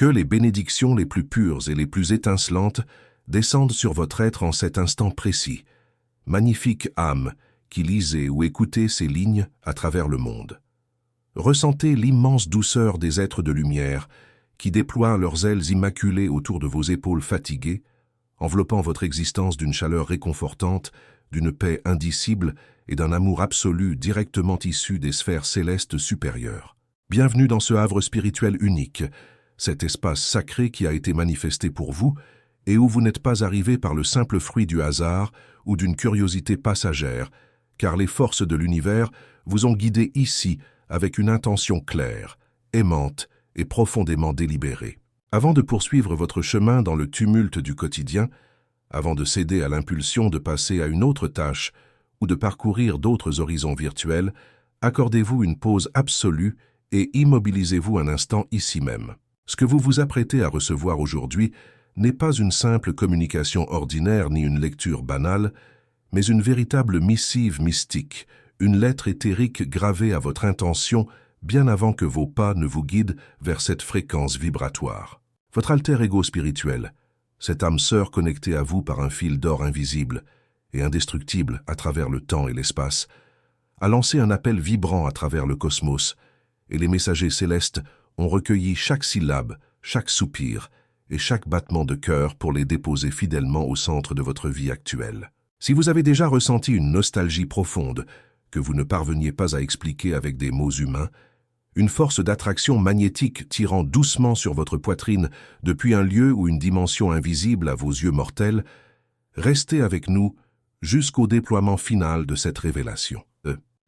Que les bénédictions les plus pures et les plus étincelantes descendent sur votre être en cet instant précis. Magnifique âme qui lisez ou écoutez ces lignes à travers le monde. Ressentez l'immense douceur des êtres de lumière qui déploient leurs ailes immaculées autour de vos épaules fatiguées, enveloppant votre existence d'une chaleur réconfortante, d'une paix indicible et d'un amour absolu directement issu des sphères célestes supérieures. Bienvenue dans ce havre spirituel unique, cet espace sacré qui a été manifesté pour vous et où vous n'êtes pas arrivé par le simple fruit du hasard ou d'une curiosité passagère, car les forces de l'univers vous ont guidé ici avec une intention claire, aimante et profondément délibérée. Avant de poursuivre votre chemin dans le tumulte du quotidien, avant de céder à l'impulsion de passer à une autre tâche ou de parcourir d'autres horizons virtuels, accordez-vous une pause absolue et immobilisez-vous un instant ici même. Ce que vous vous apprêtez à recevoir aujourd'hui n'est pas une simple communication ordinaire ni une lecture banale, mais une véritable missive mystique, une lettre éthérique gravée à votre intention bien avant que vos pas ne vous guident vers cette fréquence vibratoire. Votre alter ego spirituel, cette âme sœur connectée à vous par un fil d'or invisible et indestructible à travers le temps et l'espace, a lancé un appel vibrant à travers le cosmos, et les messagers célestes ont recueilli chaque syllabe, chaque soupir et chaque battement de cœur pour les déposer fidèlement au centre de votre vie actuelle. Si vous avez déjà ressenti une nostalgie profonde, que vous ne parveniez pas à expliquer avec des mots humains, une force d'attraction magnétique tirant doucement sur votre poitrine depuis un lieu ou une dimension invisible à vos yeux mortels, restez avec nous jusqu'au déploiement final de cette révélation.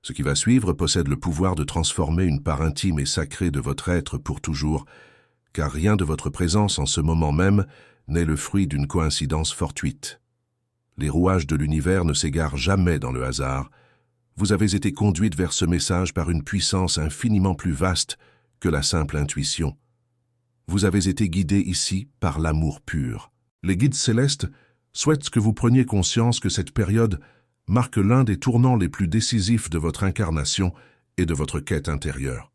Ce qui va suivre possède le pouvoir de transformer une part intime et sacrée de votre être pour toujours, car rien de votre présence en ce moment même n'est le fruit d'une coïncidence fortuite. Les rouages de l'univers ne s'égarent jamais dans le hasard. Vous avez été conduite vers ce message par une puissance infiniment plus vaste que la simple intuition. Vous avez été guidée ici par l'amour pur. Les guides célestes souhaitent que vous preniez conscience que cette période marque l'un des tournants les plus décisifs de votre incarnation et de votre quête intérieure.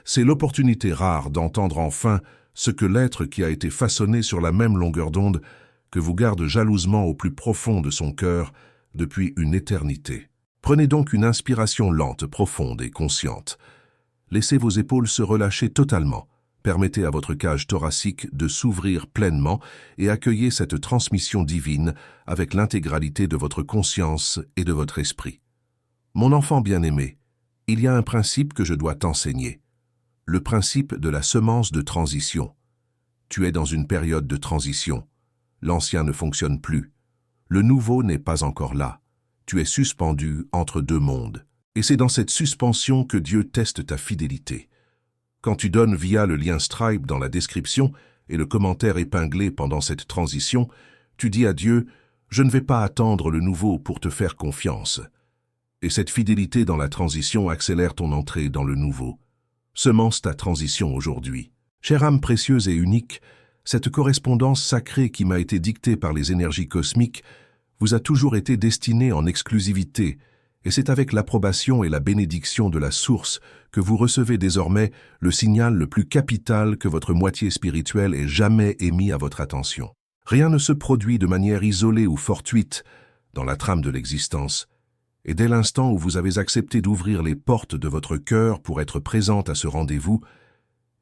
C'est l'opportunité rare d'entendre enfin ce que l'être qui a été façonné sur la même longueur d'onde que vous garde jalousement au plus profond de son cœur depuis une éternité. Prenez donc une inspiration lente, profonde et consciente. Laissez vos épaules se relâcher totalement. Permettez à votre cage thoracique de s'ouvrir pleinement et accueillez cette transmission divine avec l'intégralité de votre conscience et de votre esprit. Mon enfant bien-aimé, il y a un principe que je dois t'enseigner. Le principe de la semence de transition. Tu es dans une période de transition. L'ancien ne fonctionne plus. Le nouveau n'est pas encore là. Tu es suspendu entre deux mondes. Et c'est dans cette suspension que Dieu teste ta fidélité. Quand tu donnes via le lien Stripe dans la description et le commentaire épinglé pendant cette transition, tu dis à Dieu « Je ne vais pas attendre le nouveau pour te faire confiance ». Et cette fidélité dans la transition accélère ton entrée dans le nouveau. Semence ta transition aujourd'hui. Chère âme précieuse et unique, cette correspondance sacrée qui m'a été dictée par les énergies cosmiques vous a toujours été destinée en exclusivité, et c'est avec l'approbation et la bénédiction de la source que vous recevez désormais le signal le plus capital que votre moitié spirituelle ait jamais émis à votre attention. Rien ne se produit de manière isolée ou fortuite dans la trame de l'existence, et dès l'instant où vous avez accepté d'ouvrir les portes de votre cœur pour être présente à ce rendez-vous,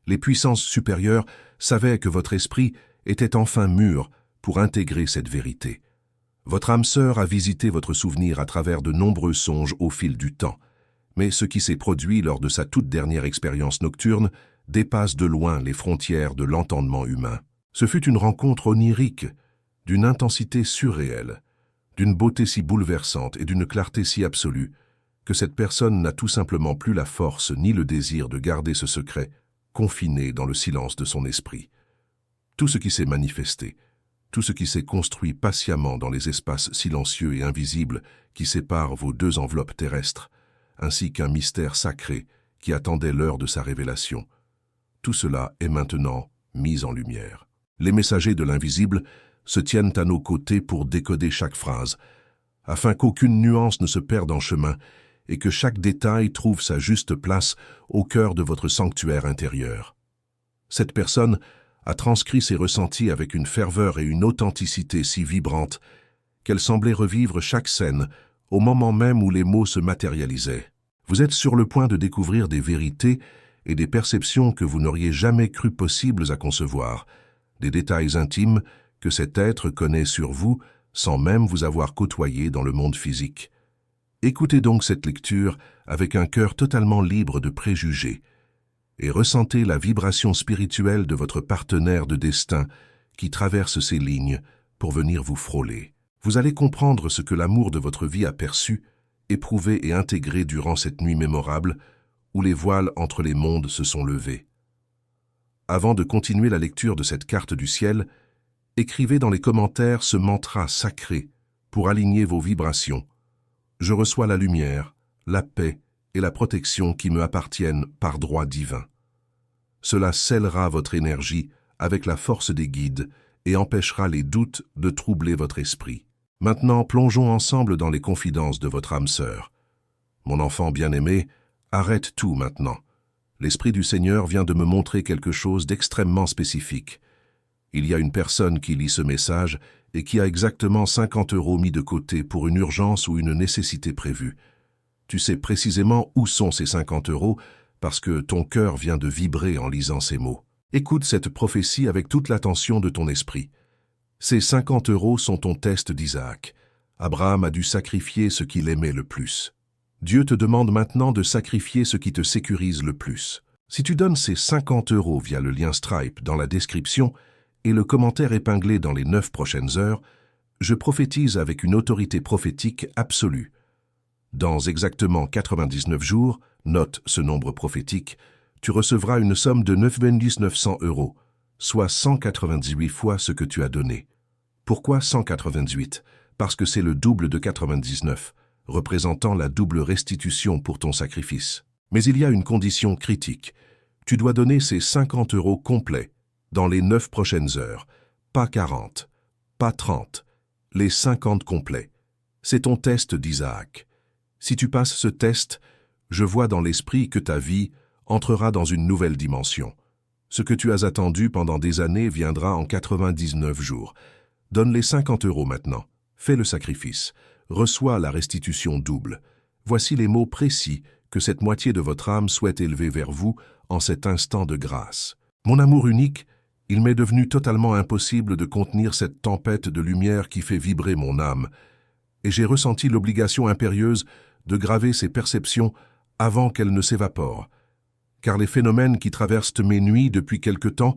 les puissances supérieures savaient que votre esprit était enfin mûr pour intégrer cette vérité. Votre âme sœur a visité votre souvenir à travers de nombreux songes au fil du temps, mais ce qui s'est produit lors de sa toute dernière expérience nocturne dépasse de loin les frontières de l'entendement humain. Ce fut une rencontre onirique, d'une intensité surréelle, d'une beauté si bouleversante et d'une clarté si absolue, que cette personne n'a tout simplement plus la force ni le désir de garder ce secret, confiné dans le silence de son esprit. Tout ce qui s'est manifesté, tout ce qui s'est construit patiemment dans les espaces silencieux et invisibles qui séparent vos deux enveloppes terrestres, ainsi qu'un mystère sacré qui attendait l'heure de sa révélation. Tout cela est maintenant mis en lumière. Les messagers de l'invisible se tiennent à nos côtés pour décoder chaque phrase, afin qu'aucune nuance ne se perde en chemin et que chaque détail trouve sa juste place au cœur de votre sanctuaire intérieur. Cette personne a transcrit ses ressentis avec une ferveur et une authenticité si vibrantes qu'elle semblait revivre chaque scène au moment même où les mots se matérialisaient. Vous êtes sur le point de découvrir des vérités et des perceptions que vous n'auriez jamais cru possibles à concevoir, des détails intimes que cet être connaît sur vous sans même vous avoir côtoyé dans le monde physique. Écoutez donc cette lecture avec un cœur totalement libre de préjugés et ressentez la vibration spirituelle de votre partenaire de destin qui traverse ces lignes pour venir vous frôler. Vous allez comprendre ce que l'amour de votre vie a perçu, éprouvé et intégré durant cette nuit mémorable où les voiles entre les mondes se sont levés. Avant de continuer la lecture de cette carte du ciel, écrivez dans les commentaires ce mantra sacré pour aligner vos vibrations. Je reçois la lumière, la paix et la protection qui me appartiennent par droit divin. Cela scellera votre énergie avec la force des guides et empêchera les doutes de troubler votre esprit. Maintenant, plongeons ensemble dans les confidences de votre âme sœur. Mon enfant bien-aimé, arrête tout maintenant. L'Esprit du Seigneur vient de me montrer quelque chose d'extrêmement spécifique. Il y a une personne qui lit ce message et qui a exactement 50 € mis de côté pour une urgence ou une nécessité prévue. Tu sais précisément où sont ces 50 € parce que ton cœur vient de vibrer en lisant ces mots. Écoute cette prophétie avec toute l'attention de ton esprit. Ces 50 € sont ton test d'Isaac. Abraham a dû sacrifier ce qu'il aimait le plus. Dieu te demande maintenant de sacrifier ce qui te sécurise le plus. Si tu donnes ces 50 € via le lien Stripe dans la description et le commentaire épinglé dans les 9 prochaines heures, je prophétise avec une autorité prophétique absolue. Dans exactement 99 jours, note ce nombre prophétique, tu recevras une somme de 9 900 €, soit 198 fois ce que tu as donné. Pourquoi 188? Parce que c'est le double de 99, représentant la double restitution pour ton sacrifice. Mais il y a une condition critique. Tu dois donner ces 50 € complets dans les 9 prochaines heures, pas 40, pas 30, les 50 complets. C'est ton test d'Isaac. Si tu passes ce test, je vois dans l'esprit que ta vie entrera dans une nouvelle dimension. Ce que tu as attendu pendant des années viendra en 99 jours. Donne les 50 € maintenant. Fais le sacrifice. Reçois la restitution double. Voici les mots précis que cette moitié de votre âme souhaite élever vers vous en cet instant de grâce. Mon amour unique, il m'est devenu totalement impossible de contenir cette tempête de lumière qui fait vibrer mon âme, et j'ai ressenti l'obligation impérieuse de graver ces perceptions avant qu'elles ne s'évaporent, car les phénomènes qui traversent mes nuits depuis quelque temps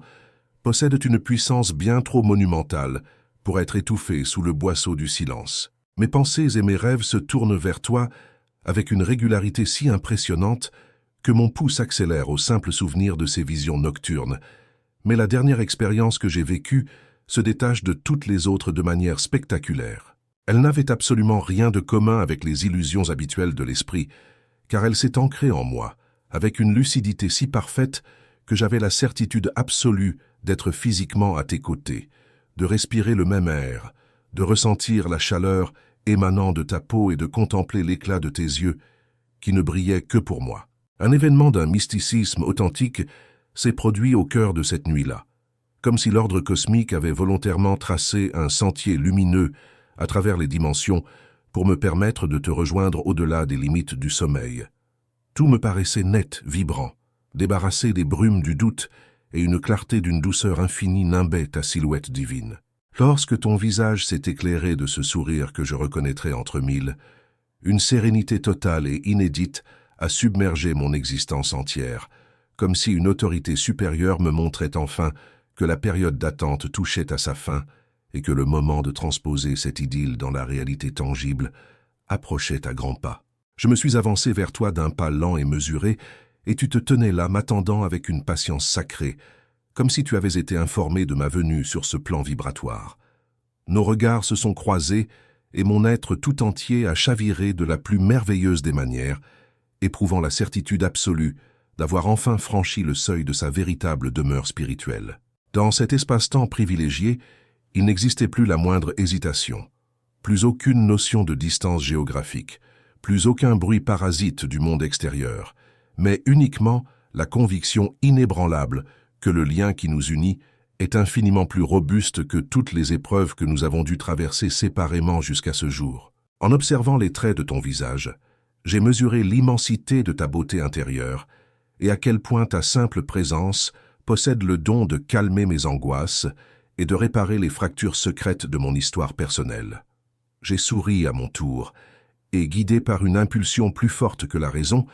possèdent une puissance bien trop monumentale pour être étouffés sous le boisseau du silence. Mes pensées et mes rêves se tournent vers toi avec une régularité si impressionnante que mon pouls s'accélère au simple souvenir de ces visions nocturnes. Mais la dernière expérience que j'ai vécue se détache de toutes les autres de manière spectaculaire. Elle n'avait absolument rien de commun avec les illusions habituelles de l'esprit, car elle s'est ancrée en moi, avec une lucidité si parfaite que j'avais la certitude absolue d'être physiquement à tes côtés, de respirer le même air, de ressentir la chaleur émanant de ta peau et de contempler l'éclat de tes yeux qui ne brillaient que pour moi. Un événement d'un mysticisme authentique s'est produit au cœur de cette nuit-là, comme si l'ordre cosmique avait volontairement tracé un sentier lumineux à travers les dimensions pour me permettre de te rejoindre au-delà des limites du sommeil. Tout me paraissait net, vibrant, débarrassé des brumes du doute et une clarté d'une douceur infinie nimbait ta silhouette divine. Lorsque ton visage s'est éclairé de ce sourire que je reconnaîtrais entre mille, une sérénité totale et inédite a submergé mon existence entière, comme si une autorité supérieure me montrait enfin que la période d'attente touchait à sa fin et que le moment de transposer cette idylle dans la réalité tangible approchait à grands pas. Je me suis avancé vers toi d'un pas lent et mesuré, et tu te tenais là m'attendant avec une patience sacrée, comme si tu avais été informé de ma venue sur ce plan vibratoire. Nos regards se sont croisés, et mon être tout entier a chaviré de la plus merveilleuse des manières, éprouvant la certitude absolue d'avoir enfin franchi le seuil de sa véritable demeure spirituelle. Dans cet espace-temps privilégié, il n'existait plus la moindre hésitation, plus aucune notion de distance géographique, plus aucun bruit parasite du monde extérieur, mais uniquement la conviction inébranlable que le lien qui nous unit est infiniment plus robuste que toutes les épreuves que nous avons dû traverser séparément jusqu'à ce jour. En observant les traits de ton visage, j'ai mesuré l'immensité de ta beauté intérieure et à quel point ta simple présence possède le don de calmer mes angoisses et de réparer les fractures secrètes de mon histoire personnelle. J'ai souri à mon tour, et guidé par une impulsion plus forte que la raison,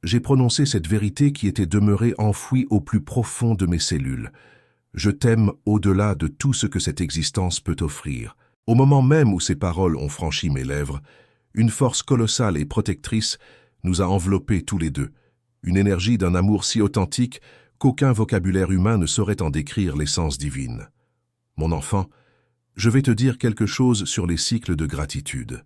j'ai prononcé cette vérité qui était demeurée enfouie au plus profond de mes cellules. Je t'aime au-delà de tout ce que cette existence peut offrir. Au moment même où ces paroles ont franchi mes lèvres, une force colossale et protectrice nous a enveloppés tous les deux, une énergie d'un amour si authentique qu'aucun vocabulaire humain ne saurait en décrire l'essence divine. Mon enfant, je vais te dire quelque chose sur les cycles de gratitude.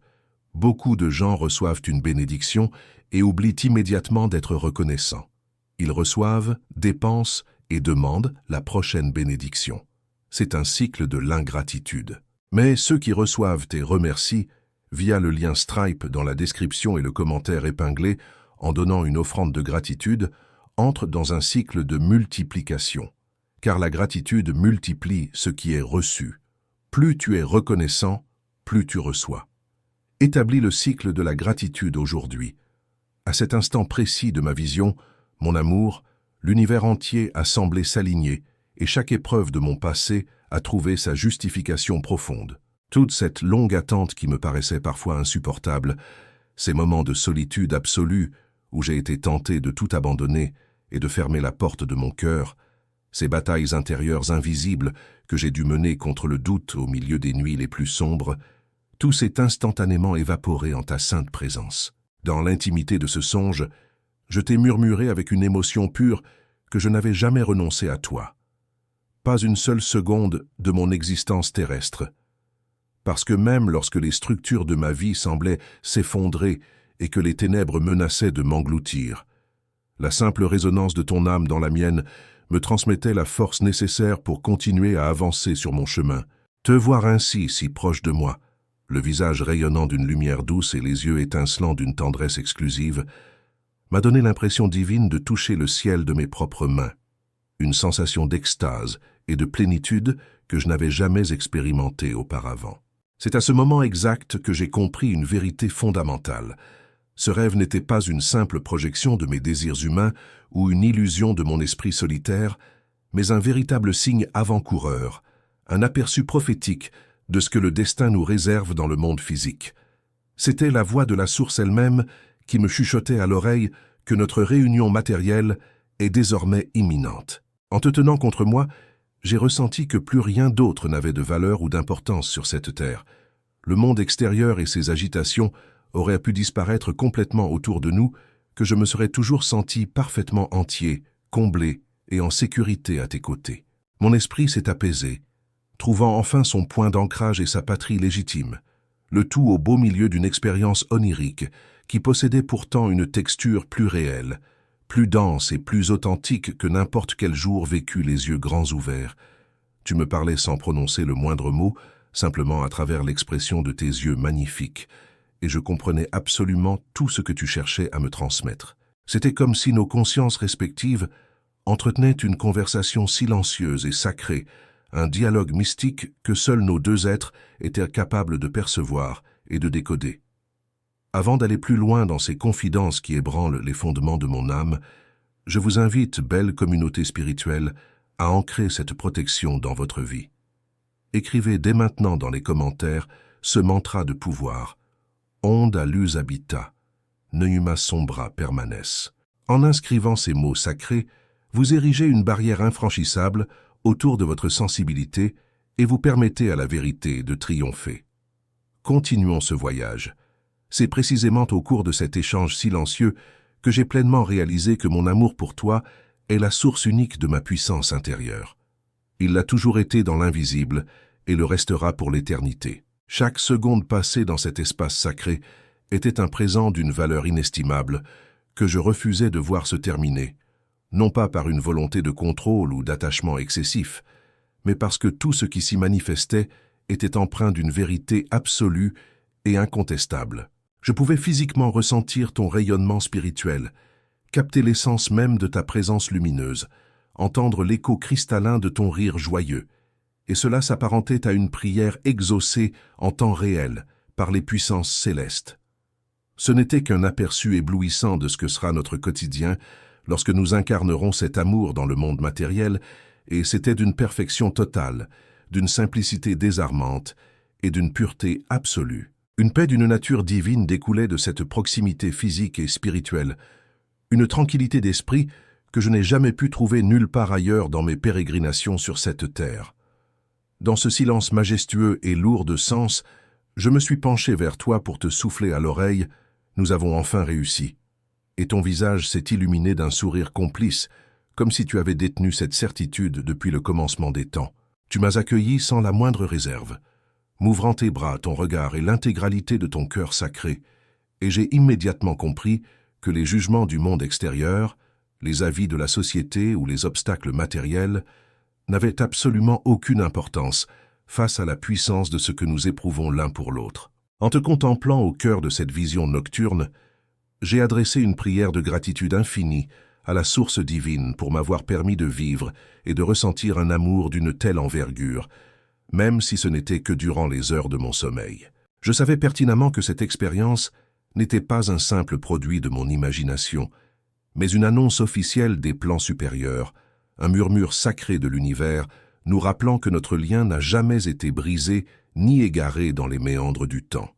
Beaucoup de gens reçoivent une bénédiction et oublient immédiatement d'être reconnaissants. Ils reçoivent, dépensent et demandent la prochaine bénédiction. C'est un cycle de l'ingratitude. Mais ceux qui reçoivent et remercient, via le lien Stripe dans la description et le commentaire épinglé, en donnant une offrande de gratitude, entrent dans un cycle de multiplication. Car la gratitude multiplie ce qui est reçu. Plus tu es reconnaissant, plus tu reçois. Établis le cycle de la gratitude aujourd'hui. À cet instant précis de ma vision, mon amour, l'univers entier a semblé s'aligner et chaque épreuve de mon passé a trouvé sa justification profonde. Toute cette longue attente qui me paraissait parfois insupportable, ces moments de solitude absolue où j'ai été tenté de tout abandonner et de fermer la porte de mon cœur, ces batailles intérieures invisibles que j'ai dû mener contre le doute au milieu des nuits les plus sombres, tout s'est instantanément évaporé en ta sainte présence. Dans l'intimité de ce songe, je t'ai murmuré avec une émotion pure que je n'avais jamais renoncé à toi. Pas une seule seconde de mon existence terrestre. Parce que même lorsque les structures de ma vie semblaient s'effondrer et que les ténèbres menaçaient de m'engloutir, la simple résonance de ton âme dans la mienne me transmettait la force nécessaire pour continuer à avancer sur mon chemin. Te voir ainsi, si proche de moi, le visage rayonnant d'une lumière douce et les yeux étincelants d'une tendresse exclusive, m'a donné l'impression divine de toucher le ciel de mes propres mains, une sensation d'extase et de plénitude que je n'avais jamais expérimentée auparavant. C'est à ce moment exact que j'ai compris une vérité fondamentale. Ce rêve n'était pas une simple projection de mes désirs humains ou une illusion de mon esprit solitaire, mais un véritable signe avant-coureur, un aperçu prophétique de ce que le destin nous réserve dans le monde physique. C'était la voix de la source elle-même qui me chuchotait à l'oreille que notre réunion matérielle est désormais imminente. En te tenant contre moi, j'ai ressenti que plus rien d'autre n'avait de valeur ou d'importance sur cette terre. Le monde extérieur et ses agitations auraient pu disparaître complètement autour de nous, que je me serais toujours senti parfaitement entier, comblé et en sécurité à tes côtés. Mon esprit s'est apaisé, trouvant enfin son point d'ancrage et sa patrie légitime, le tout au beau milieu d'une expérience onirique qui possédait pourtant une texture plus réelle, plus dense et plus authentique que n'importe quel jour vécu les yeux grands ouverts. Tu me parlais sans prononcer le moindre mot, simplement à travers l'expression de tes yeux magnifiques, et je comprenais absolument tout ce que tu cherchais à me transmettre. C'était comme si nos consciences respectives entretenaient une conversation silencieuse et sacrée, un dialogue mystique que seuls nos deux êtres étaient capables de percevoir et de décoder. Avant d'aller plus loin dans ces confidences qui ébranlent les fondements de mon âme, je vous invite, belle communauté spirituelle, à ancrer cette protection dans votre vie. Écrivez dès maintenant dans les commentaires ce mantra de pouvoir. Onde lus habita, neuma sombra permanesse. En inscrivant ces mots sacrés, vous érigez une barrière infranchissable autour de votre sensibilité et vous permettez à la vérité de triompher. Continuons ce voyage. C'est précisément au cours de cet échange silencieux que j'ai pleinement réalisé que mon amour pour toi est la source unique de ma puissance intérieure. Il l'a toujours été dans l'invisible et le restera pour l'éternité. Chaque seconde passée dans cet espace sacré était un présent d'une valeur inestimable que je refusais de voir se terminer, non pas par une volonté de contrôle ou d'attachement excessif, mais parce que tout ce qui s'y manifestait était empreint d'une vérité absolue et incontestable. Je pouvais physiquement ressentir ton rayonnement spirituel, capter l'essence même de ta présence lumineuse, entendre l'écho cristallin de ton rire joyeux, et cela s'apparentait à une prière exaucée en temps réel par les puissances célestes. Ce n'était qu'un aperçu éblouissant de ce que sera notre quotidien lorsque nous incarnerons cet amour dans le monde matériel, et c'était d'une perfection totale, d'une simplicité désarmante et d'une pureté absolue. Une paix d'une nature divine découlait de cette proximité physique et spirituelle, une tranquillité d'esprit que je n'ai jamais pu trouver nulle part ailleurs dans mes pérégrinations sur cette terre. Dans ce silence majestueux et lourd de sens, je me suis penché vers toi pour te souffler à l'oreille « Nous avons enfin réussi ». Et ton visage s'est illuminé d'un sourire complice, comme si tu avais détenu cette certitude depuis le commencement des temps. Tu m'as accueilli sans la moindre réserve, m'ouvrant tes bras, ton regard et l'intégralité de ton cœur sacré, et j'ai immédiatement compris que les jugements du monde extérieur, les avis de la société ou les obstacles matériels n'avaient absolument aucune importance face à la puissance de ce que nous éprouvons l'un pour l'autre. En te contemplant au cœur de cette vision nocturne, j'ai adressé une prière de gratitude infinie à la source divine pour m'avoir permis de vivre et de ressentir un amour d'une telle envergure, même si ce n'était que durant les heures de mon sommeil. Je savais pertinemment que cette expérience n'était pas un simple produit de mon imagination, mais une annonce officielle des plans supérieurs, un murmure sacré de l'univers nous rappelant que notre lien n'a jamais été brisé ni égaré dans les méandres du temps.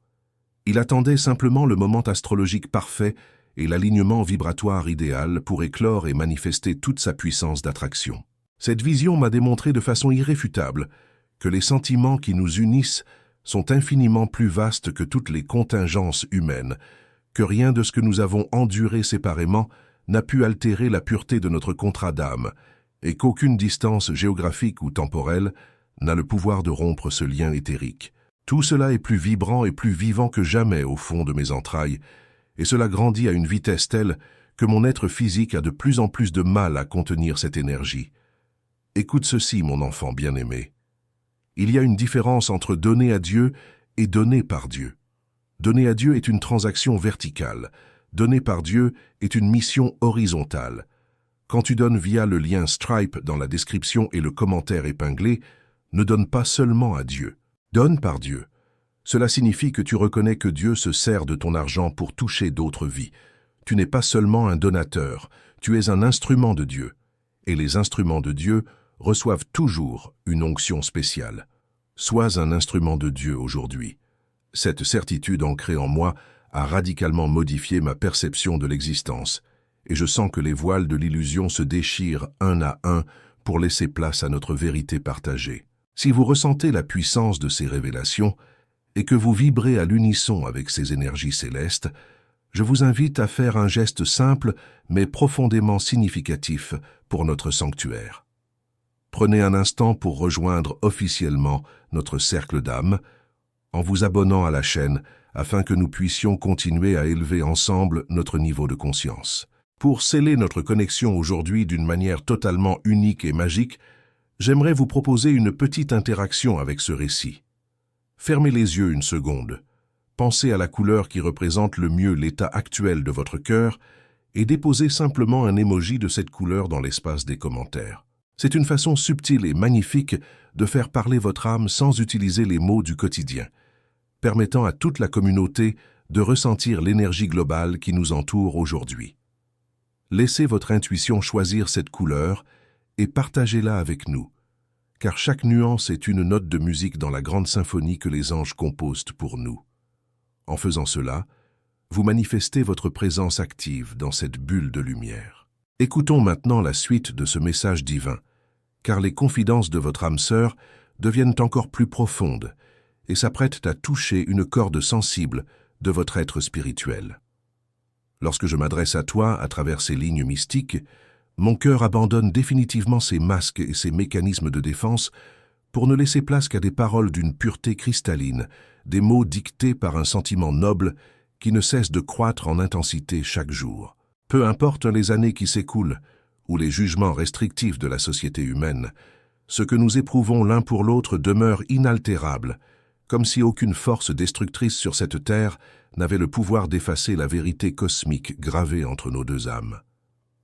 Il attendait simplement le moment astrologique parfait et l'alignement vibratoire idéal pour éclore et manifester toute sa puissance d'attraction. Cette vision m'a démontré de façon irréfutable que les sentiments qui nous unissent sont infiniment plus vastes que toutes les contingences humaines, que rien de ce que nous avons enduré séparément n'a pu altérer la pureté de notre contrat d'âme, et qu'aucune distance géographique ou temporelle n'a le pouvoir de rompre ce lien éthérique. Tout cela est plus vibrant et plus vivant que jamais au fond de mes entrailles, et cela grandit à une vitesse telle que mon être physique a de plus en plus de mal à contenir cette énergie. Écoute ceci, mon enfant bien-aimé. Il y a une différence entre donner à Dieu et donner par Dieu. Donner à Dieu est une transaction verticale. Donner par Dieu est une mission horizontale. Quand tu donnes via le lien Stripe dans la description et le commentaire épinglé, ne donne pas seulement à Dieu. Donne par Dieu. Cela signifie que tu reconnais que Dieu se sert de ton argent pour toucher d'autres vies. Tu n'es pas seulement un donateur, tu es un instrument de Dieu. Et les instruments de Dieu reçoivent toujours une onction spéciale. Sois un instrument de Dieu aujourd'hui. Cette certitude ancrée en moi a radicalement modifié ma perception de l'existence, et je sens que les voiles de l'illusion se déchirent un à un pour laisser place à notre vérité partagée. Si vous ressentez la puissance de ces révélations et que vous vibrez à l'unisson avec ces énergies célestes, je vous invite à faire un geste simple mais profondément significatif pour notre sanctuaire. Prenez un instant pour rejoindre officiellement notre cercle d'âme en vous abonnant à la chaîne afin que nous puissions continuer à élever ensemble notre niveau de conscience. Pour sceller notre connexion aujourd'hui d'une manière totalement unique et magique, j'aimerais vous proposer une petite interaction avec ce récit. Fermez les yeux une seconde, pensez à la couleur qui représente le mieux l'état actuel de votre cœur et déposez simplement un emoji de cette couleur dans l'espace des commentaires. C'est une façon subtile et magnifique de faire parler votre âme sans utiliser les mots du quotidien, permettant à toute la communauté de ressentir l'énergie globale qui nous entoure aujourd'hui. Laissez votre intuition choisir cette couleur et partagez-la avec nous, car chaque nuance est une note de musique dans la grande symphonie que les anges composent pour nous. En faisant cela, vous manifestez votre présence active dans cette bulle de lumière. Écoutons maintenant la suite de ce message divin, car les confidences de votre âme sœur deviennent encore plus profondes et s'apprêtent à toucher une corde sensible de votre être spirituel. Lorsque je m'adresse à toi à travers ces lignes mystiques, mon cœur abandonne définitivement ses masques et ses mécanismes de défense pour ne laisser place qu'à des paroles d'une pureté cristalline, des mots dictés par un sentiment noble qui ne cesse de croître en intensité chaque jour. Peu importe les années qui s'écoulent ou les jugements restrictifs de la société humaine, ce que nous éprouvons l'un pour l'autre demeure inaltérable, comme si aucune force destructrice sur cette terre n'avait le pouvoir d'effacer la vérité cosmique gravée entre nos deux âmes.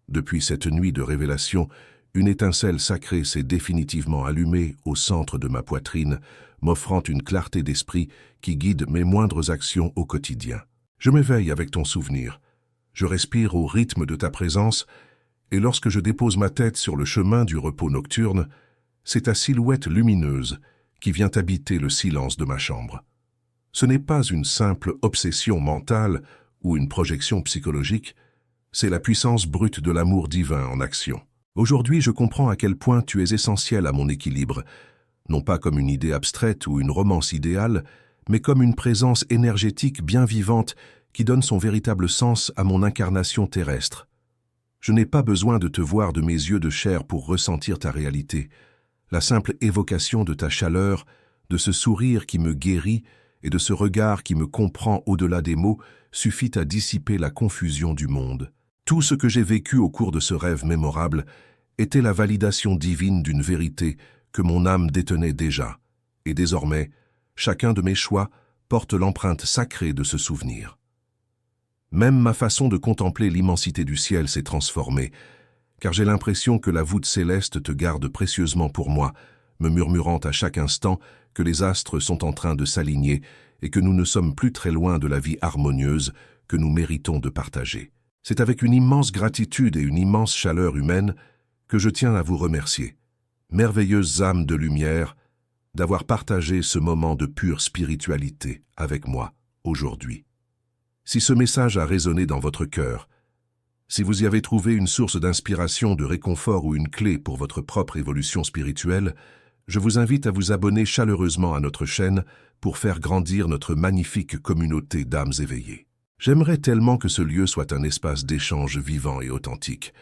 Depuis cette nuit de révélation, Une étincelle sacrée s'est définitivement allumée au centre de ma poitrine, m'offrant une clarté d'esprit qui guide mes moindres actions au quotidien. Je m'éveille avec ton souvenir. Je respire au rythme de ta présence, et lorsque je dépose ma tête sur le chemin du repos nocturne, c'est ta silhouette lumineuse qui vient habiter le silence de ma chambre. Ce n'est pas une simple obsession mentale ou une projection psychologique, c'est la puissance brute de l'amour divin en action. Aujourd'hui, je comprends à quel point tu es essentiel à mon équilibre, non pas comme une idée abstraite ou une romance idéale, mais comme une présence énergétique bien vivante qui donne son véritable sens à mon incarnation terrestre. Je n'ai pas besoin de te voir de mes yeux de chair pour ressentir ta réalité. La simple évocation de ta chaleur, de ce sourire qui me guérit et de ce regard qui me comprend au-delà des mots suffit à dissiper la confusion du monde. Tout ce que j'ai vécu au cours de ce rêve mémorable était la validation divine d'une vérité que mon âme détenait déjà. Et désormais, chacun de mes choix porte l'empreinte sacrée de ce souvenir. Même ma façon de contempler l'immensité du ciel s'est transformée, car j'ai l'impression que la voûte céleste te garde précieusement pour moi, me murmurant à chaque instant que les astres sont en train de s'aligner et que nous ne sommes plus très loin de la vie harmonieuse que nous méritons de partager. C'est avec une immense gratitude et une immense chaleur humaine que je tiens à vous remercier, merveilleuses âmes de lumière, d'avoir partagé ce moment de pure spiritualité avec moi aujourd'hui. Si ce message a résonné dans votre cœur, si vous y avez trouvé une source d'inspiration, de réconfort ou une clé pour votre propre évolution spirituelle, je vous invite à vous abonner chaleureusement à notre chaîne pour faire grandir notre magnifique communauté d'âmes éveillées. J'aimerais tellement que ce lieu soit un espace d'échange vivant et authentique.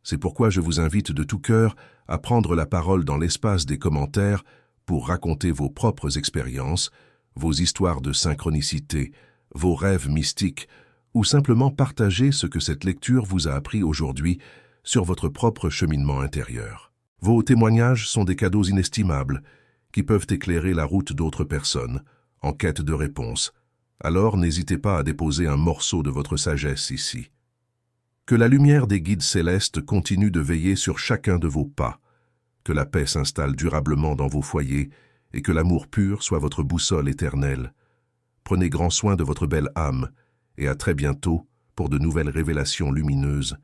C'est pourquoi je vous invite de tout cœur à prendre la parole dans l'espace des commentaires pour raconter vos propres expériences, vos histoires de synchronicité, vos rêves mystiques, ou simplement partager ce que cette lecture vous a appris aujourd'hui sur votre propre cheminement intérieur. Vos témoignages sont des cadeaux inestimables qui peuvent éclairer la route d'autres personnes en quête de réponses. Alors n'hésitez pas à déposer un morceau de votre sagesse ici. Que la lumière des guides célestes continue de veiller sur chacun de vos pas, que la paix s'installe durablement dans vos foyers et que l'amour pur soit votre boussole éternelle. Prenez grand soin de votre belle âme et à très bientôt pour de nouvelles révélations lumineuses